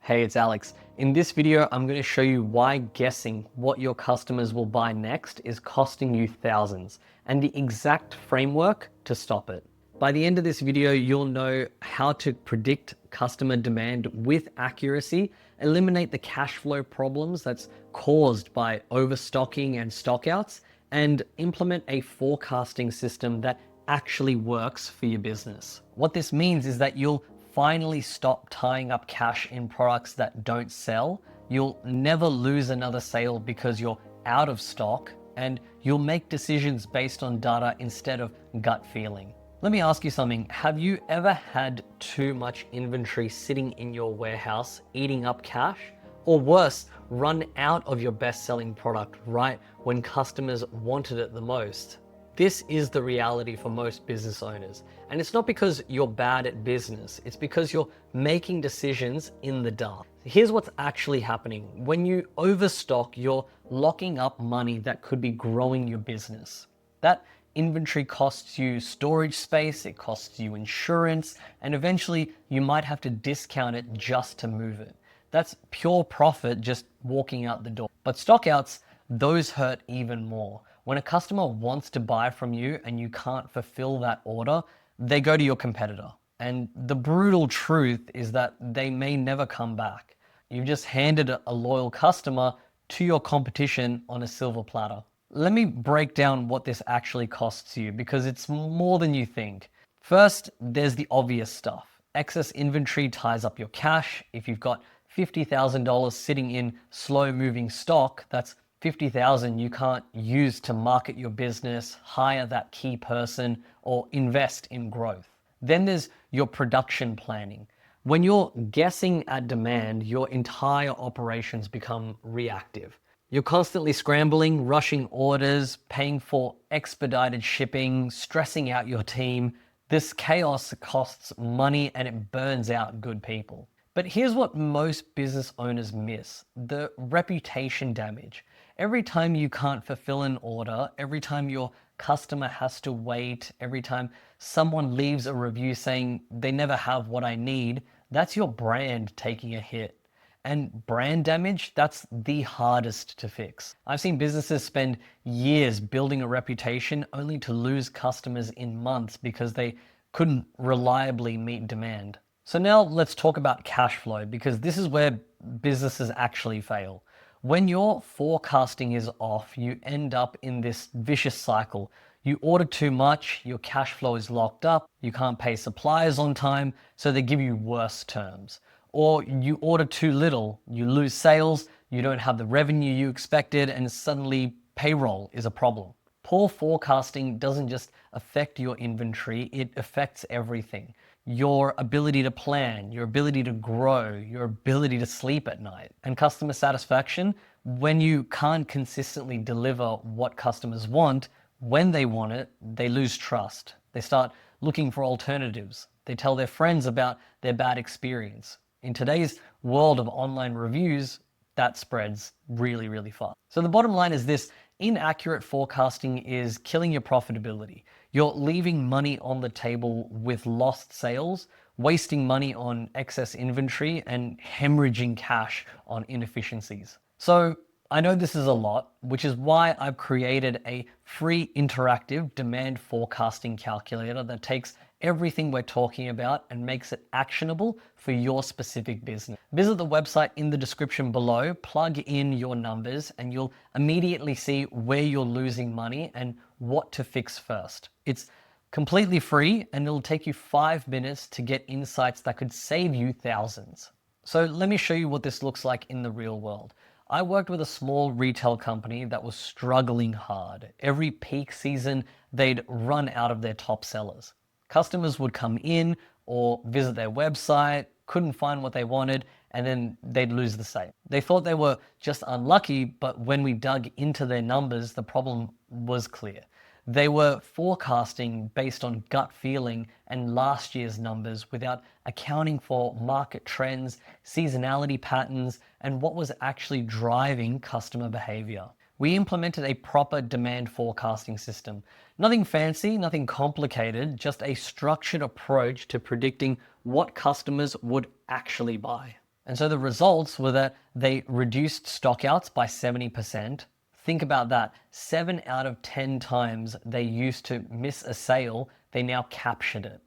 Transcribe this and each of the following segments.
Hey, it's Alex. In this video, I'm going to show you why guessing what your customers will buy next is costing you thousands and the exact framework to stop it. By the end of this video, you'll know how to predict customer demand with accuracy, eliminate the cash flow problems that's caused by overstocking and stockouts, and implement a forecasting system that actually works for your business. What this means is that you'll finally stop tying up cash in products that don't sell. You'll never lose another sale because you're out of stock, and you'll make decisions based on data instead of gut feeling. Let me ask you something. Have you ever had too much inventory sitting in your warehouse eating up cash? Or worse, run out of your best-selling product right when customers wanted it the most? This is the reality for most business owners. And it's not because you're bad at business, it's because you're making decisions in the dark. Here's what's actually happening. When you overstock, you're locking up money that could be growing your business. That inventory costs you storage space, it costs you insurance, and eventually you might have to discount it just to move it. That's pure profit just walking out the door. But stockouts, those hurt even more. When a customer wants to buy from you and you can't fulfill that order, they go to your competitor. And the brutal truth is that they may never come back. You've just handed a loyal customer to your competition on a silver platter. Let me break down what this actually costs you, because it's more than you think. First, there's the obvious stuff. Excess inventory ties up your cash. If you've got $50,000 sitting in slow-moving stock, that's $50,000 you can't use to market your business, hire that key person, or invest in growth. Then there's your production planning. When you're guessing at demand, your entire operations become reactive. You're constantly scrambling, rushing orders, paying for expedited shipping, stressing out your team. This chaos costs money and it burns out good people. But here's what most business owners miss: the reputation damage. Every time you can't fulfill an order, every time your customer has to wait, every time someone leaves a review saying they never have what I need, that's your brand taking a hit. And brand damage, that's the hardest to fix. I've seen businesses spend years building a reputation only to lose customers in months because they couldn't reliably meet demand. So now let's talk about cash flow, because this is where businesses actually fail. When your forecasting is off, you end up in this vicious cycle. You order too much, your cash flow is locked up, you can't pay suppliers on time, so they give you worse terms. Or you order too little, you lose sales, you don't have the revenue you expected, and suddenly payroll is a problem. Poor forecasting doesn't just affect your inventory, it affects everything. Your ability to plan, your ability to grow, your ability to sleep at night. And customer satisfaction, when you can't consistently deliver what customers want, when they want it, they lose trust. They start looking for alternatives. They tell their friends about their bad experience. In today's world of online reviews, that spreads really, really fast. So the bottom line is this: inaccurate forecasting is killing your profitability. You're leaving money on the table with lost sales, wasting money on excess inventory, and hemorrhaging cash on inefficiencies. So I know this is a lot, which is why I've created a free interactive demand forecasting calculator that takes everything we're talking about and makes it actionable for your specific business. Visit the website in the description below, plug in your numbers, and you'll immediately see where you're losing money and what to fix first. It's completely free, and it'll take you 5 minutes to get insights that could save you thousands. So let me show you what this looks like in the real world. I worked with a small retail company that was struggling hard. Every peak season, they'd run out of their top sellers. Customers would come in or visit their website, couldn't find what they wanted, and then they'd lose the sale. They thought they were just unlucky, but when we dug into their numbers, the problem was clear. They were forecasting based on gut feeling and last year's numbers without accounting for market trends, seasonality patterns, and what was actually driving customer behavior. We implemented a proper demand forecasting system. Nothing fancy, nothing complicated, just a structured approach to predicting what customers would actually buy. And so the results were that they reduced stockouts by 70%. Think about that. 7 out of 10 times they used to miss a sale, they now captured it.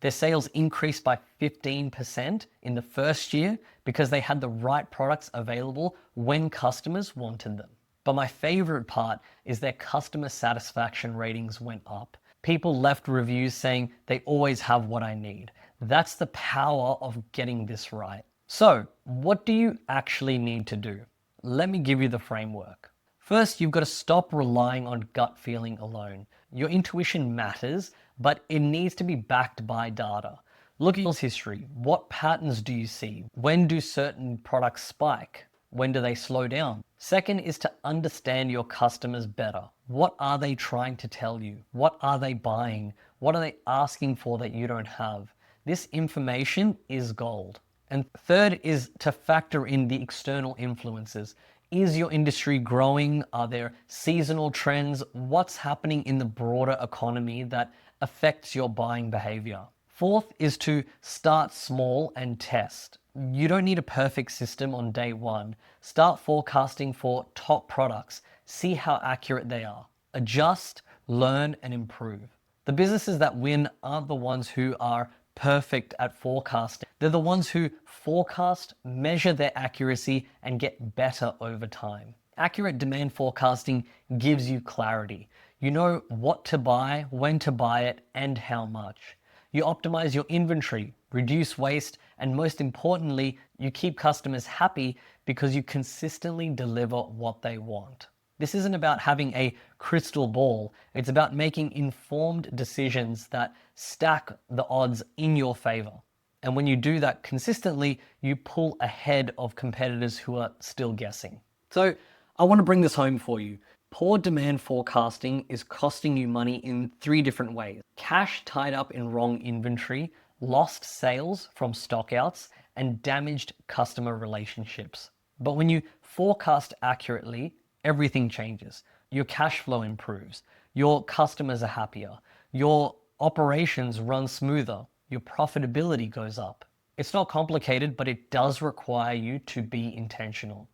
Their sales increased by 15% in the first year because they had the right products available when customers wanted them. But my favorite part is their customer satisfaction ratings went up. People left reviews saying they always have what I need. That's the power of getting this right. So, what do you actually need to do? Let me give you the framework. First, you've got to stop relying on gut feeling alone. Your intuition matters, but it needs to be backed by data. Look at your history. What patterns do you see? When do certain products spike? When do they slow down? Second is to understand your customers better. What are they trying to tell you? What are they buying? What are they asking for that you don't have? This information is gold. And third is to factor in the external influences. Is your industry growing? Are there seasonal trends? What's happening in the broader economy that affects your buying behavior? Fourth is to start small and test. You don't need a perfect system on day one. Start forecasting for top products. See how accurate they are. Adjust, learn, and improve. The businesses that win aren't the ones who are perfect at forecasting. They're the ones who forecast, measure their accuracy, and get better over time. Accurate demand forecasting gives you clarity. You know what to buy, when to buy it, and how much. You optimize your inventory, reduce waste, and most importantly, you keep customers happy because you consistently deliver what they want. This isn't about having a crystal ball. It's about making informed decisions that stack the odds in your favor. And when you do that consistently, you pull ahead of competitors who are still guessing. So I want to bring this home for you. Poor demand forecasting is costing you money in 3 different ways. Cash tied up in wrong inventory, lost sales from stockouts, and damaged customer relationships. But when you forecast accurately, everything changes. Your cash flow improves. Your customers are happier. Your operations run smoother. Your profitability goes up. It's not complicated, but it does require you to be intentional.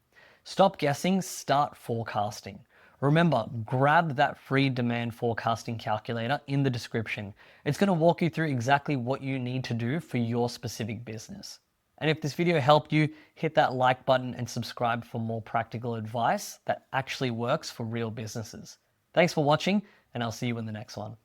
Stop guessing, start forecasting. Remember, grab that free demand forecasting calculator in the description. It's going to walk you through exactly what you need to do for your specific business. And if this video helped you, hit that like button and subscribe for more practical advice that actually works for real businesses. Thanks for watching, and I'll see you in the next one.